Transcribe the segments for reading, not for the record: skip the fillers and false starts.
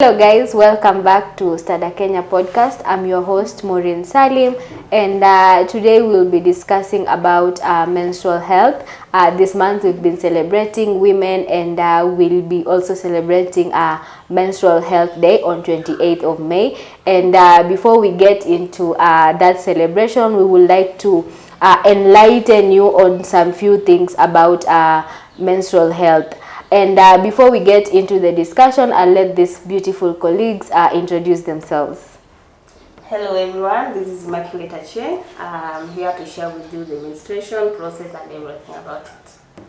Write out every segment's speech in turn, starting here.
Hello guys, welcome back to Stada Kenya podcast. I'm your host Maureen Salim, and today we'll be discussing about menstrual health. This month we've been celebrating women, and we'll be also celebrating Menstrual Health Day on 28th of May. And before we get into that celebration, we would like to enlighten you on some few things about menstrual health. And before we get into the discussion, I'll let these beautiful colleagues introduce themselves. Hello everyone, this is Immaculate Acheng. I'm here to share with you the menstruation process and everything about it.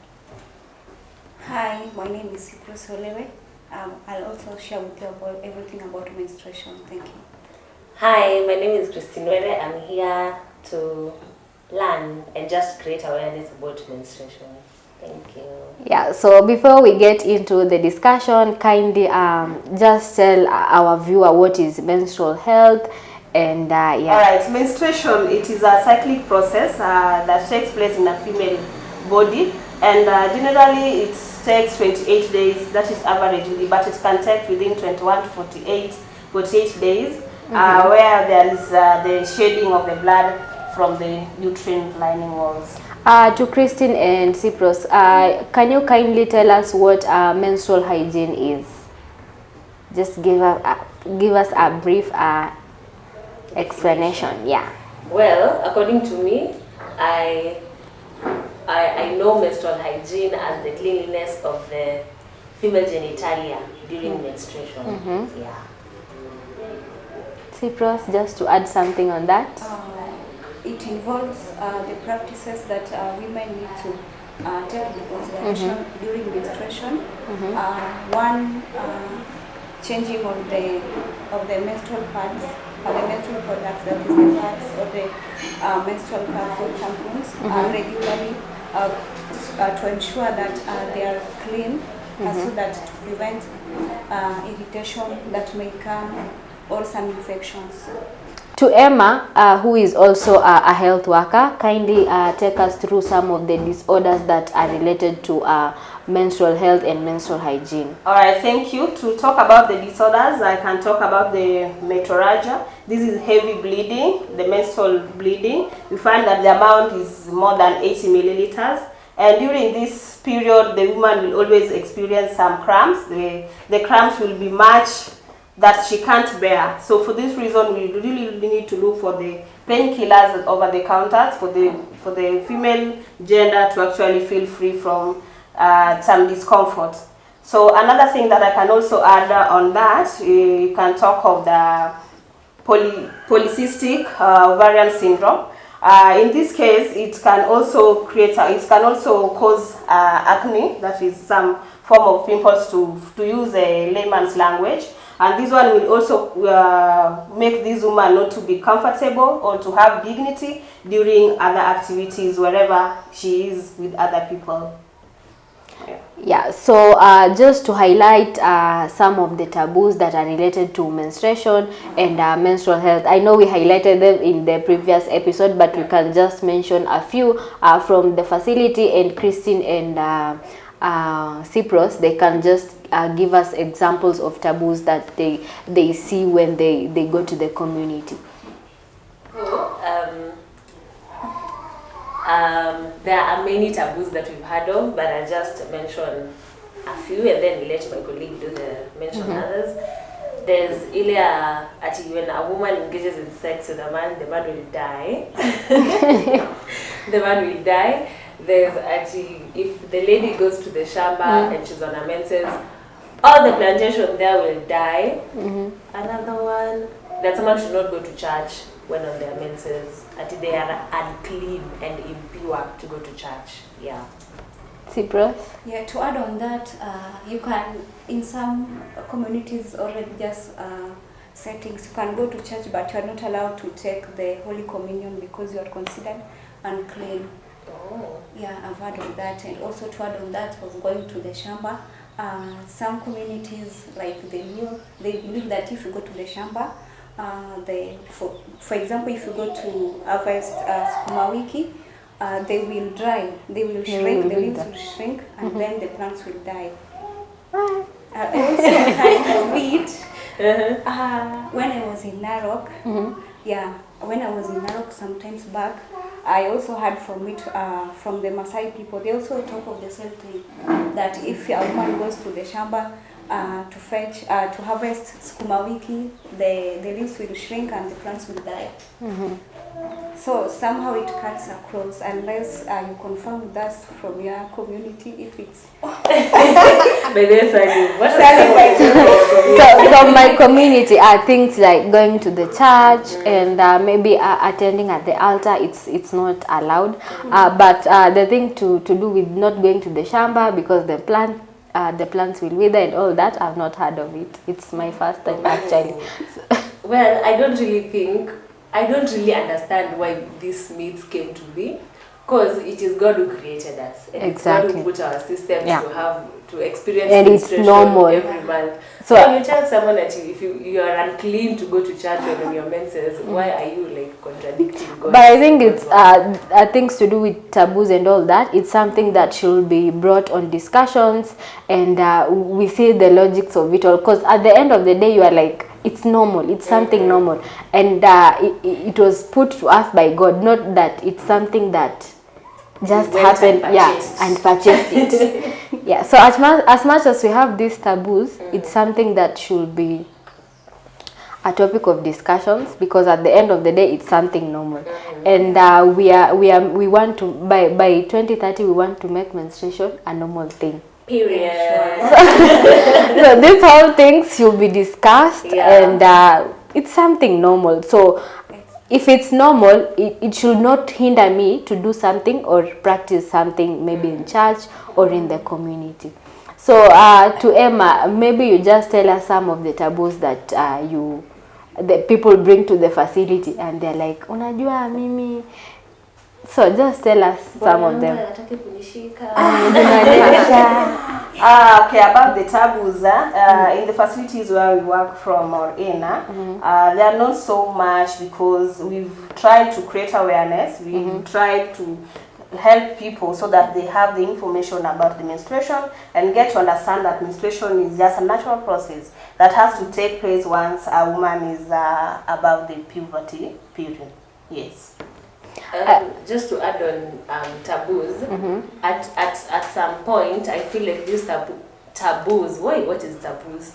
Hi, my name is Menstrual. I'll also share with you about everything about menstruation. Thank you. Hi, my name is Menstrual. I'm here to learn and just create awareness about menstruation. Thank you. Yeah, so before we get into the discussion, kindly just tell our viewer what is menstrual health and yeah. Alright, menstruation, it is a cyclic process that takes place in a female body, and generally it takes 28 days, that is averagely, but it can take within 21 to 48 days, where there is the shedding of the blood from the uterine lining walls. To Christine and Cyprus, can you kindly tell us what menstrual hygiene is? Just give us a brief explanation. Yeah. Well, according to me, I know menstrual hygiene as the cleanliness of the female genitalia during menstruation. Yeah. Cyprus, just to add something on that. It involves the practices that women need to take into consideration during menstruation. One, changing of the menstrual pads, the menstrual products, that is the pads or the menstrual pads or tampons, regularly to ensure that they are clean, so that to prevent irritation that may come or some infections. To Emma, who is also a health worker, kindly take us through some of the disorders that are related to menstrual health and menstrual hygiene. Alright, thank you. To talk about the disorders, I can talk about the metorrhagia. This is heavy bleeding, the menstrual bleeding. We find that the amount is more than 80 milliliters. And during this period, the woman will always experience some cramps. The cramps will be much that she can't bear. So for this reason, we really need to look for the painkillers over the counters for the female gender to actually feel free from some discomfort. So another thing that I can also add on that, you can talk of the polycystic ovarian syndrome. In this case, it can also cause acne, that is some form of pimples, to use a layman's language. And this one will also make this woman not to be comfortable or to have dignity during other activities wherever she is with other people. Yeah, so just to highlight some of the taboos that are related to menstruation and menstrual health. I know we highlighted them in the previous episode, but we can just mention a few from the facility, and Christine and Cyprus, they can just give us examples of taboos that they see when they go to the community. There are many taboos that we've heard of, but I'll just mention a few and then let my colleague do the mention others. There's when a woman engages in sex with a man, the man will die. The man will die. There's actually, if the lady goes to the shamba and she's on her menses, all the plantation there will die. Another one, that someone should not go to church when on their menses. They are unclean and impure to go to church. Yeah. Cyprus? Yeah, to add on that, you can, in some communities or religious settings, you can go to church, but you are not allowed to take the Holy Communion because you are considered unclean. Oh. Yeah, I've heard of that. And also to add on that of going to the shamba, some communities like they believe that if you go to the shamba, for example, if you go to harvest sukuma wiki, they will dry, they will shrink, the leaves will shrink, and then the plants will die. I also heard of it When I was in Narok, when I was in Narok sometimes back, I also heard from it from the Maasai people. They also talk of the same thing, that if a woman goes to the shamba to fetch, to harvest sukuma wiki, the leaves will shrink and the plants will die. So somehow it cuts across, unless you confirm with us from your community if it's. So from my community are things like going to the church and maybe attending at the altar. It's not allowed. But the thing to do with not going to the shamba because the plants will wither and all that, I've not heard of it. It's my first time actually. Well, I don't really understand why these myths came to be, because it is God who created us. And Exactly. It's God who put our systems to experience And it's menstruation normal. every month. So when you tell someone that if you are unclean to go to church when on your menses, why are you like contradicting God? But I think it's things to do with taboos and all that. It's something that should be brought on discussions, and we see the logics of it all. Because at the end of the day, you are like, it's normal. It's something normal, and it was put to us by God, not that it's something that just happened. And purchased it. Yeah. So as much as we have these taboos, it's something that should be a topic of discussions, because at the end of the day it's something normal. And we want to by 2030 we want to make menstruation a normal thing. Period. So these whole things should be discussed, and it's something normal. So if it's normal, it should not hinder me to do something or practice something, maybe in church or in the community. So to Emma, maybe you just tell us some of the taboos that the people bring to the facility, and they're like, unajua mimi. So just tell us some of them. Okay, about the taboos, in the facilities where we work from or in, they are not so much, because we've tried to create awareness. We've tried to help people so that they have the information about the menstruation and get to understand that menstruation is just a natural process that has to take place once a woman is above the puberty period. Yes. Just to add on taboos, at some point I feel like these taboos. What is taboos?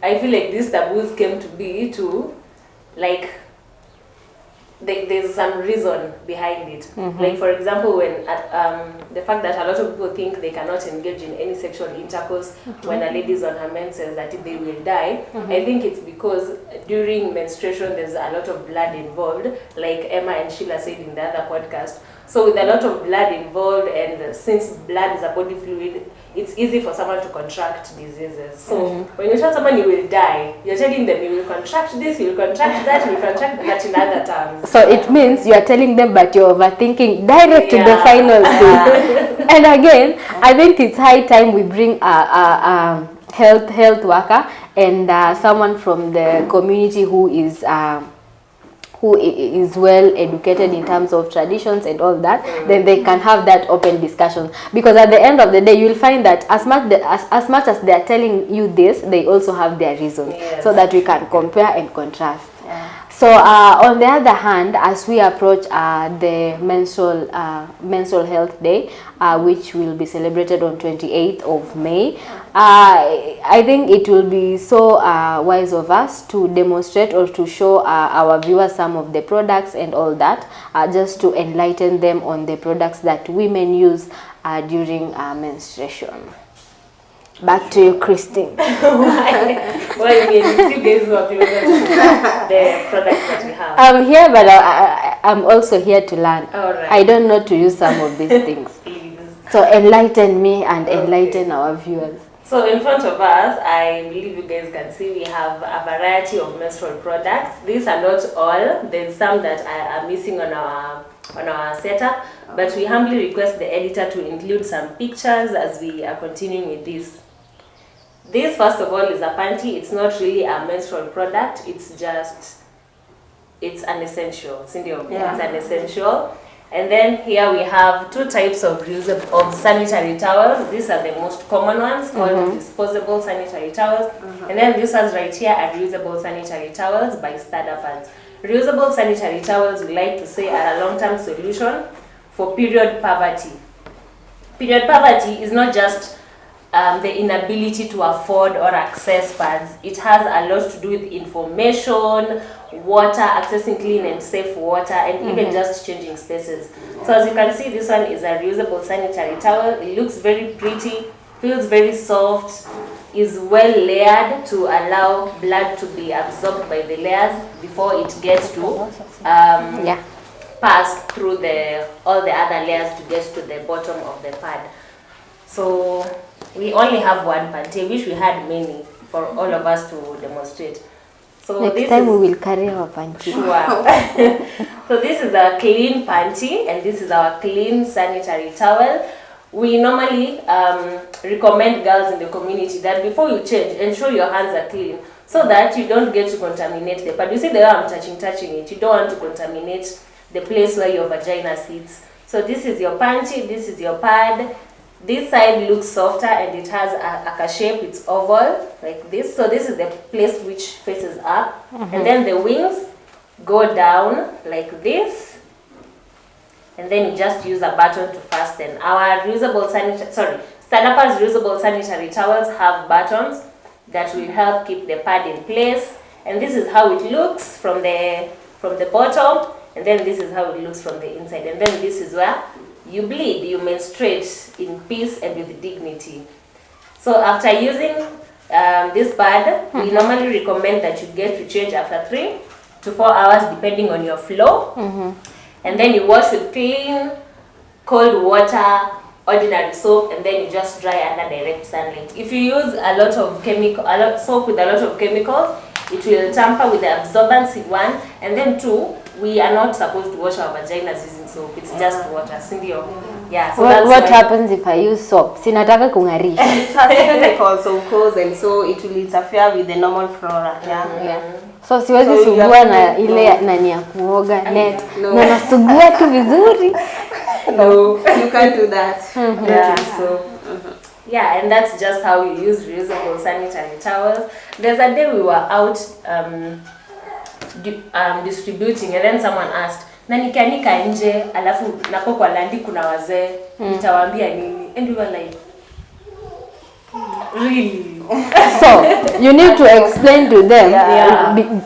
I feel like these taboos came to be to, like, there's some reason behind it. Like, for example, when the fact that a lot of people think they cannot engage in any sexual intercourse when a lady is on her menses, that they will die. I think it's because during menstruation there's a lot of blood involved, like Emma and Sheila said in the other podcast. So with a lot of blood involved, and since blood is a body fluid, it's easy for someone to contract diseases. So when you tell someone you will die, you're telling them you will contract this, you will contract that, you will contract that in other terms. So it means you are telling them, but you're overthinking direct to the final thing. And again, I think it's high time we bring a health worker and someone from the community who is well educated in terms of traditions and all that, then they can have that open discussion. Because at the end of the day, you'll find that as much as they are telling you this, they also have their reasons, so that we can compare and contrast. So on the other hand, as we approach the menstrual health day, which will be celebrated on 28th of May, I think it will be so wise of us to demonstrate or to show our viewers some of the products and all that, just to enlighten them on the products that women use during menstruation. Back to you, Christine. Well, you guys who are closer to the products that we have. I'm here, but I'm also here to learn. All right. I don't know to use some of these things. Please. So enlighten me and enlighten our viewers. So in front of us, I believe you guys can see we have a variety of menstrual products. These are not all. There's some that are missing on our setup, but we humbly request the editor to include some pictures as we are continuing with this. This, first of all, is a panty. It's not really a menstrual product. It's an essential. Cindy, it's an essential. And then here we have two types of sanitary towels. These are the most common ones, called disposable sanitary towels. And then these ones right here are reusable sanitary towels by Standard. Reusable sanitary towels, we like to say, are a long-term solution for period poverty. Period poverty is not just the inability to afford or access pads. It has a lot to do with information, water, accessing clean and safe water, and even just changing spaces. So as you can see, this one is a reusable sanitary towel. It looks very pretty, feels very soft, is well layered to allow blood to be absorbed by the layers before it gets to pass through all the other layers to get to the bottom of the pad. So we only have one panty. I wish we had many for all of us to demonstrate. So next time we will carry our panty. Sure. So this is a clean panty and this is our clean sanitary towel. We normally recommend girls in the community that before you change, ensure your hands are clean so that you don't get to contaminate the pad. You see the way I'm touching it. You don't want to contaminate the place where your vagina sits. So this is your panty, this is your pad. This side looks softer and it has a shape, it's oval like this. So this is the place which faces up. And then the wings go down like this. And then you just use a button to fasten. Our reusable Standard's reusable sanitary towels have buttons that will help keep the pad in place. And this is how it looks from the bottom. And then this is how it looks from the inside. And then this is where you bleed, you menstruate in peace and with dignity. So after using this pad, we normally recommend that you get to change after 3 to 4 hours depending on your flow. And then you wash with clean, cold water, ordinary soap, and then you just dry under direct sunlight. If you use a lot of soap with a lot of chemicals, it will tamper with the absorbency, 1, and then 2, we are not supposed to wash our vaginas using soap. It's just water, sindio? Yeah. So what happens if I use soap? Sinataka kungarisha. It has chemicals, of course, and so it will interfere with the normal flora. Yeah. So siwezi sugua na ile nani ya kuoga net. No, nasugua tu vizuri. No, you can't do that. Yeah. So yeah, and that's just how you use reusable sanitary towels. There's a day we were out distributing and then someone asked, na nikianika nje alafu nako kwa landi kuna wazee nitawaambia nini? And we were like, really? So you need to explain to them.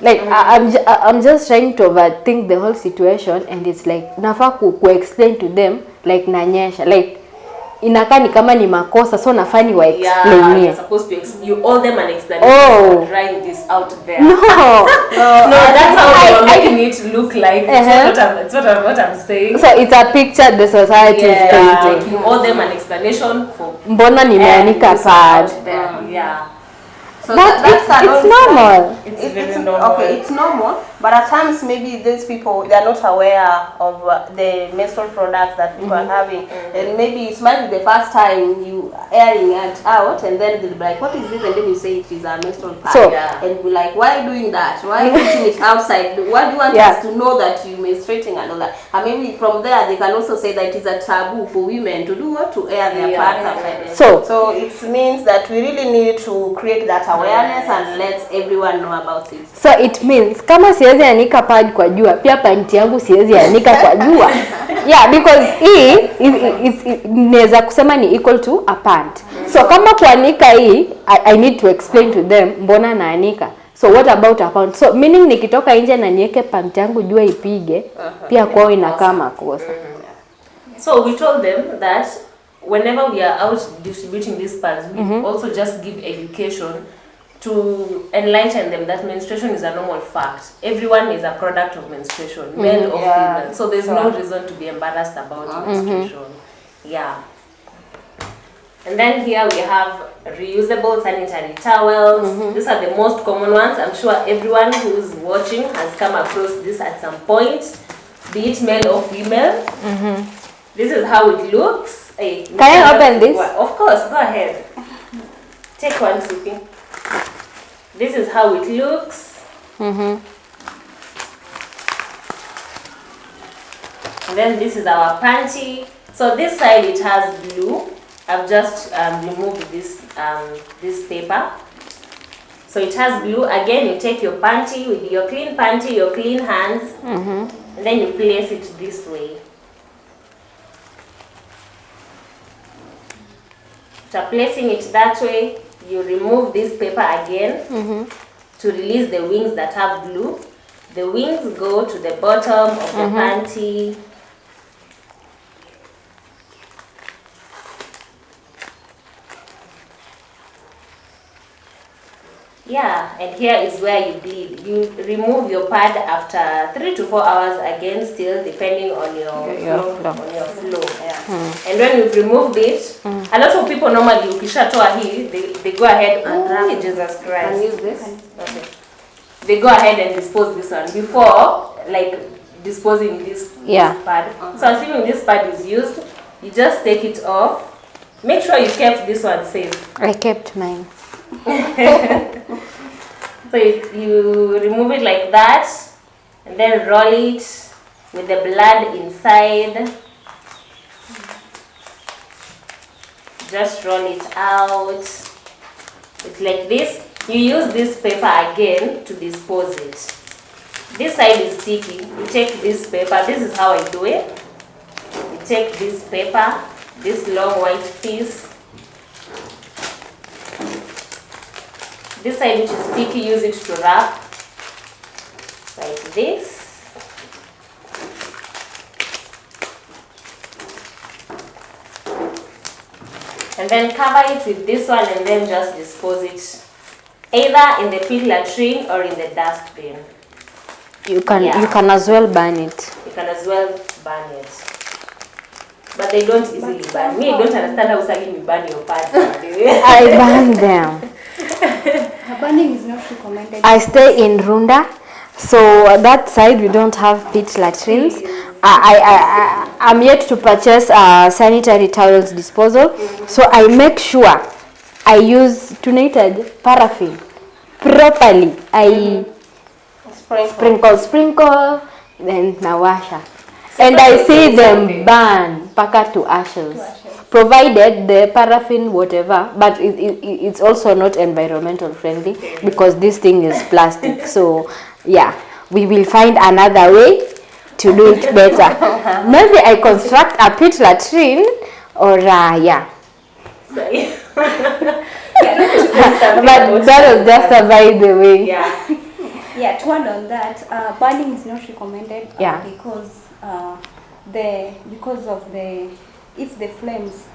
Like I'm just trying to overthink the whole situation, and it's like nafaa ku explain to them like nanyesha, like inakaa ni kama ni makosa, so nafaa ni wa explain. You're supposed to you owe them an explanation for trying this out there. No, that's how you're making it look like. It's what I'm saying. So it's a picture the society is painting. You owe them an explanation for mbona nimeanika pad. Yeah. So it's normal. It's very normal. Okay, it's normal, but at times maybe these people, they are not aware of the menstrual products that people are having, and maybe it might be the first time you airing it out, and then they'll be like, what is this? And then you say it is a menstrual pad, so, and be like, why are you doing that? Why are you putting it outside? Why do you want us to know that you're menstruating and all that? And maybe from there they can also say that it is a taboo for women to do what? To air their pads outside. So it means that we really need to create that awareness and let everyone know about it. So it means kama siwezi anika pad kwa jua, pia panty yangu siwezi anika kwa jua. Yeah, because inaweza kusema ni equal to a pant. So kama kuanika hii, I need to explain to them mbona naanika. So what about a pant? So meaning nikitoka nje na niweke panty yangu jua ipige, pia kwao inakaa makosa. So we told them that whenever we are out distributing these pads, we also just give education to enlighten them that menstruation is a normal fact. Everyone is a product of menstruation, male or female. So there's no reason to be embarrassed about menstruation. Yeah. And then here we have reusable sanitary towels. These are the most common ones. I'm sure everyone who's watching has come across this at some point, be it male or female. This is how it looks. Hey, can I open this? Of course, go ahead. Take one sipping. This is how it looks. And then this is our panty. So this side it has blue. I've just removed this paper. So it has blue. Again, you take your panty with your clean panty, your clean hands, and then you place it this way. After placing it that way, you remove this paper again to release the wings that have blue. The wings go to the bottom of the panty. Yeah, and here is where you bleed. You remove your pad after 3 to 4 hours again, still depending on your flow. Yeah. And when you've removed it, a lot of people normally ukishatoa hii, they go ahead and Jesus Christ. Can use this? Okay. They go ahead and dispose this one before like disposing this pad. So assuming this pad is used, you just take it off. Make sure you kept this one safe. I kept mine. So you remove it like that and then roll it with the blood inside. Just roll it out. It's like this. You use this paper again to dispose it. This side is sticky. You take this paper. This is how I do it. You take this paper, this long white piece. This side which is sticky, use it to wrap like this. And then cover it with this one and then just dispose it either in the pit latrine or in the dustbin. You can as well burn it. You can as well burn it. But they don't easily burn. Me, I don't understand how Sagi burn your parts. I burn them. Burning is not recommended. I stay in Runda, so that side we don't have pit latrines. I'm yet to purchase sanitary towels disposal, so I make sure I use tunated paraffin properly. I sprinkle, then nawasha, and I see them burn paka to ashes. Provided the paraffin whatever, but it's also not environmental friendly because this thing is plastic. So yeah, we will find another way to do it better. Maybe I construct a pit latrine or yeah. But that was just a by the way. Yeah, to add on that, burning is not recommended because if the flames,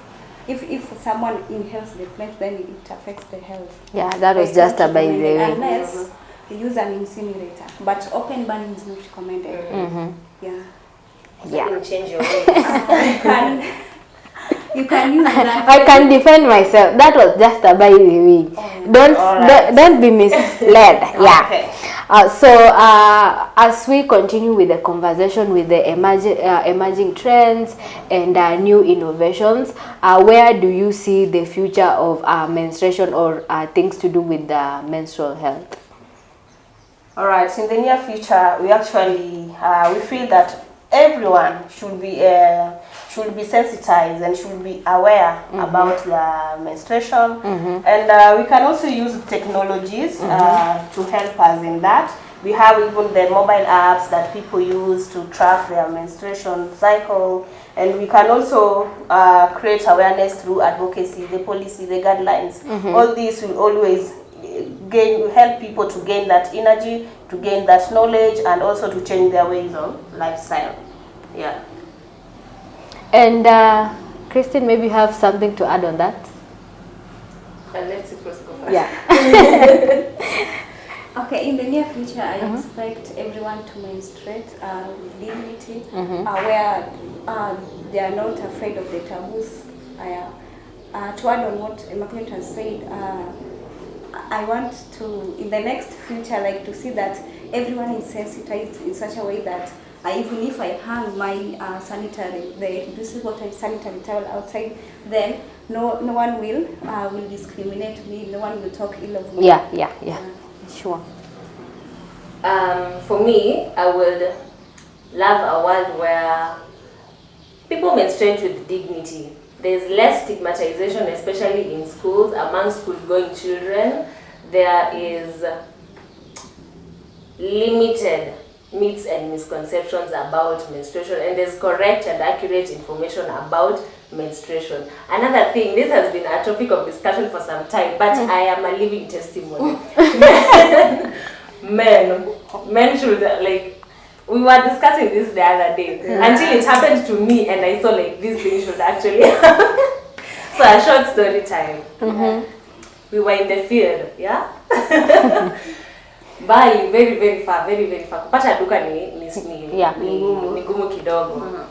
if someone inhales the flames, then it affects the health. Yeah, that was just a by the way. Unless you use an incinerator, but open burning is not recommended. Yeah. You can change your ways. You can use that. I can defend myself. That was just a by the way. Don't be misled. Yeah. Okay. As we continue with the conversation with the emerging trends and new innovations, where do you see the future of menstruation or things to do with the menstrual health? All right. So in the near future, we actually we feel that everyone should be sensitized and should be aware about the menstruation, and we can also use technologies to help us in that. We have even the mobile apps that people use to track their menstruation cycle, and we can also create awareness through advocacy, the policy, the guidelines. All these will always help people to gain that energy, to gain that knowledge, and also to change their ways of lifestyle. Yeah. And Christine, maybe you have something to add on that? Let's see first go first. Yeah. Okay, in the near future, I expect everyone to menstruate with dignity, where they are not afraid of the taboos. To add on what Immaculate has said, I want to, in the next future, like to see that everyone is sensitized in such a way that even if I hang my the reducible sanitary towel outside, then no one will discriminate me. No one will talk ill of me. Yeah. Sure. For me, I would love a world where people menstruate with dignity. There's less stigmatization, especially in schools, among school-going children. There is limited myths and misconceptions about menstruation, and there's correct and accurate information about menstruation. Another thing, this has been a topic of discussion for some time, but I am a living testimony. Men should, like, we were discussing this the other day until it happened to me, and I saw like this thing should actually happen. So a short story time. We were in the field, yeah. Bali, very very far. Kupata duka ni ngumu kidogo.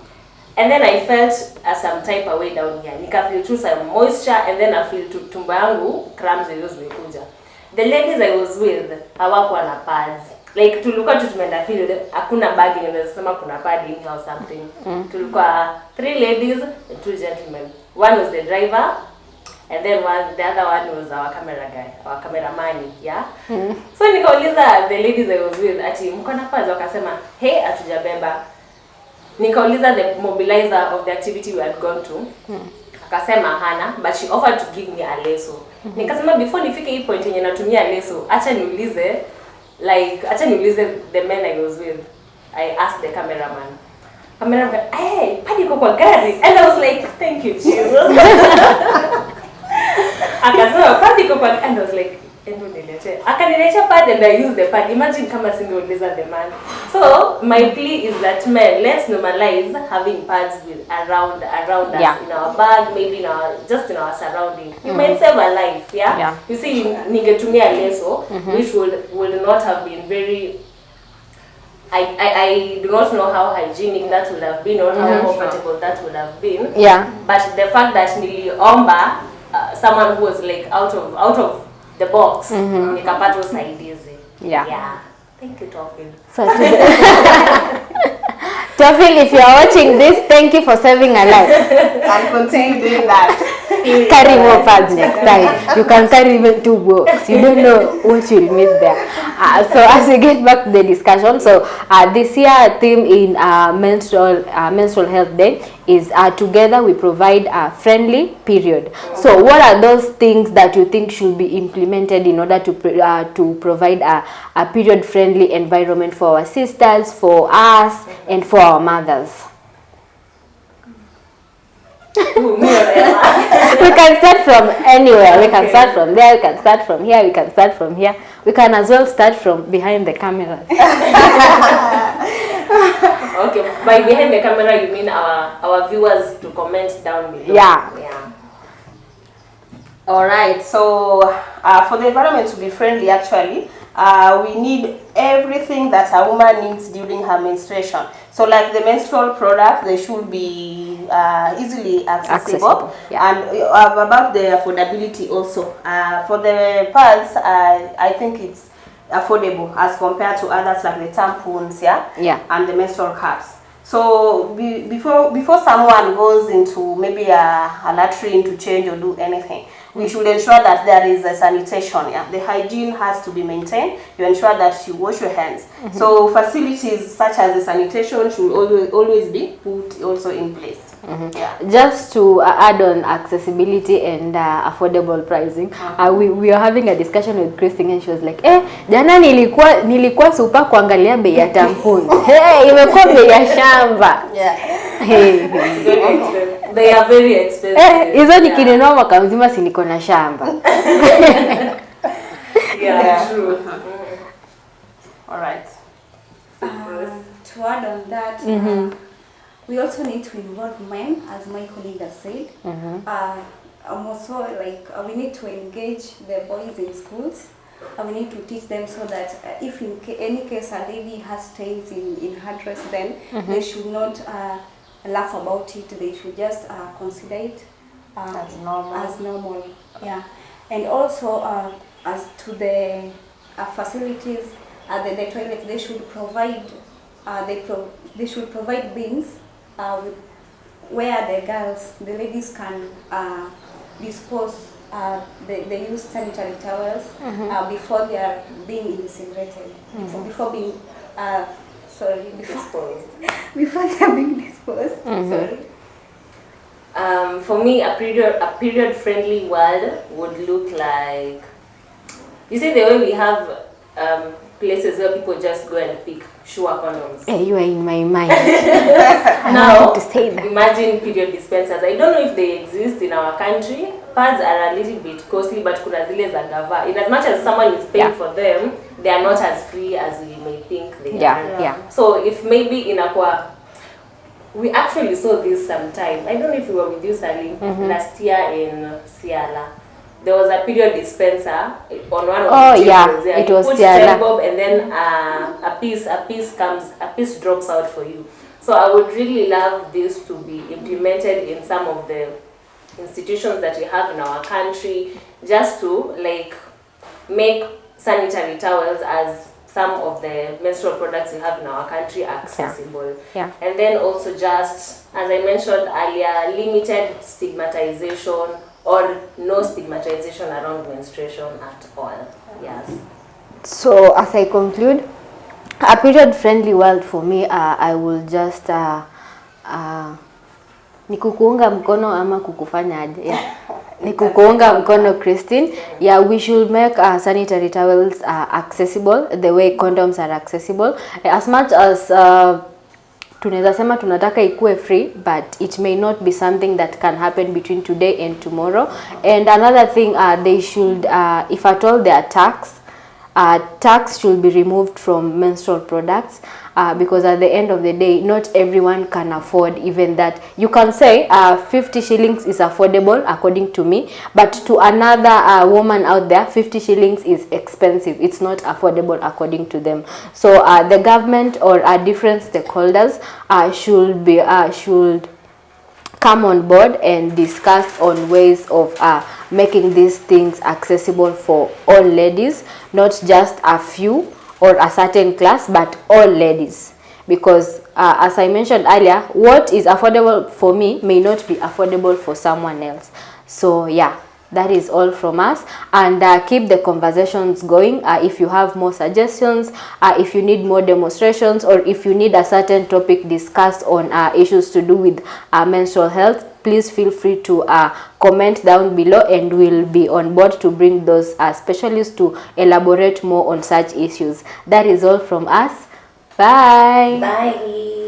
And then I felt some type of way down here. Nika feel through some moisture, and then I feel tumbo yangu cramps zimekuja. The ladies I was with hawakuwa na pads. Like tulikuwa tumeenda field, hakuna bagging, unasema kuna padding or something. Tulikuwa 3 ladies and 2 gentlemen. One was the driver, and then the other one was our camera guy, our cameraman, yeah. So nikauliza the ladies I was with, ati mko na pads? Wakasema hey, hatujabeba. Nikauliza the mobilizer of the activity we had gone to. Akasema hana, but she offered to give me a leso. Nikasema before nifike hii point yenye natumia leso, acha niulize the men I was with. I asked the cameraman, hey, padi kwa gari. And I was like, thank you, Jesus. Akasema padi kwa gari. And I was like, endo nilete. Akaniletea pad, and I used the pad. Imagine kama singeuliza the man. So my plea is that men, let's normalize having pads with around us, in our bag, maybe just in our surrounding. You might save a life, yeah? You see, ningetumia leso, which would not have been very. I do not know how hygienic that would have been or how comfortable that would have been. Yeah. But the fact that niliomba someone who was like out of the box, nikapata usaidizi. Yeah. Thank you, Tofil. Tofil, if you are watching this, thank you for saving a life. And continue doing that. Carry more pads next time. You can carry even 2 books. You don't know what you'll meet there. So as we get back to the discussion, so this year theme in menstrual health day is together we provide a friendly period. So what are those things that you think should be implemented in order to provide a period friendly environment for our sisters, for us, and for our mothers? We can start from anywhere. We can start from there. We can start from here. We can start from here. We can as well start from behind the cameras. Okay, by behind the camera you mean our viewers to comment down below. Yeah. All right. So for the environment to be friendly, actually, we need everything that a woman needs during her menstruation. So like the menstrual product, they should be easily accessible. Yeah. And about the affordability also. For the pads, I think it's affordable as compared to others like the tampons, and the menstrual cups. So before someone goes into maybe a latrine to change or do anything, we should ensure that there is a sanitation. The hygiene has to be maintained. You ensure that you wash your hands. So facilities such as the sanitation should always be put also in place. Just to add on accessibility and affordable pricing, we are having a discussion with Christine, and she was like, jana nilikuwa super kuangalia bei ya tampon. Imekuwa bei ya shamba. They are very expensive. Hizo nikinunua mwaka mzima si niko na shamba. True. All right. To add on that, we also need to involve men, as my colleague has said. Also, like we need to engage the boys in schools. We need to teach them so that if in any case a lady has stains in her dress, then they should not laugh about it. They should just consider it as normal. Yeah. And also as to the facilities, the toilets, they should provide they should provide bins where the ladies can dispose they use sanitary towels before they are being incinerated, before being before they are being disposed. Sorry. For me, a period friendly world would look like, you see the way we have places where people just go and pick sure condoms. Hey, you are in my mind. Now, to say that. imagine period dispensers. I don't know if they exist in our country. Pads are a little bit costly, but kuna zile za gava. In as much as someone is paying for them, they are not as free as we may think they are. Yeah. So if maybe inakwa, we actually saw this sometime. I don't know if we were with you, Salim, last year in Siala. There was a period dispenser on one of the tables. It you was put Siala. bob and then a piece drops out for you. So I would really love this to be implemented in some of the institutions that we have in our country, just to like make sanitary towels as some of the menstrual products we have in our country accessible. Yeah. And then also just, as I mentioned earlier, limited stigmatization or no stigmatization around menstruation at all. Yes. So as I conclude, a period friendly world for me, I will just ni kukuunga mkono ama kukufanya aje? Yeah. Ni kukuunga mkono, Christine. Yeah, we should make sanitary towels accessible the way condoms are accessible. As much as tunaweza sema tunataka ikue free, but it may not be something that can happen between today and tomorrow. And another thing, they should, if at all there are tax should be removed from menstrual products, because at the end of the day, not everyone can afford even that. You can say 50 shillings is affordable according to me, but to another woman out there, 50 shillings is expensive. It's not affordable according to them. So the government or different stakeholders should come on board and discuss on ways of making these things accessible for all ladies, not just a few or a certain class, but all ladies. Because as I mentioned earlier, what is affordable for me may not be affordable for someone else. So yeah, that is all from us, and keep the conversations going. If you have more suggestions, if you need more demonstrations, or if you need a certain topic discussed on issues to do with menstrual health, please feel free to comment down below, and we'll be on board to bring those specialists to elaborate more on such issues. That is all from us. Bye. Bye.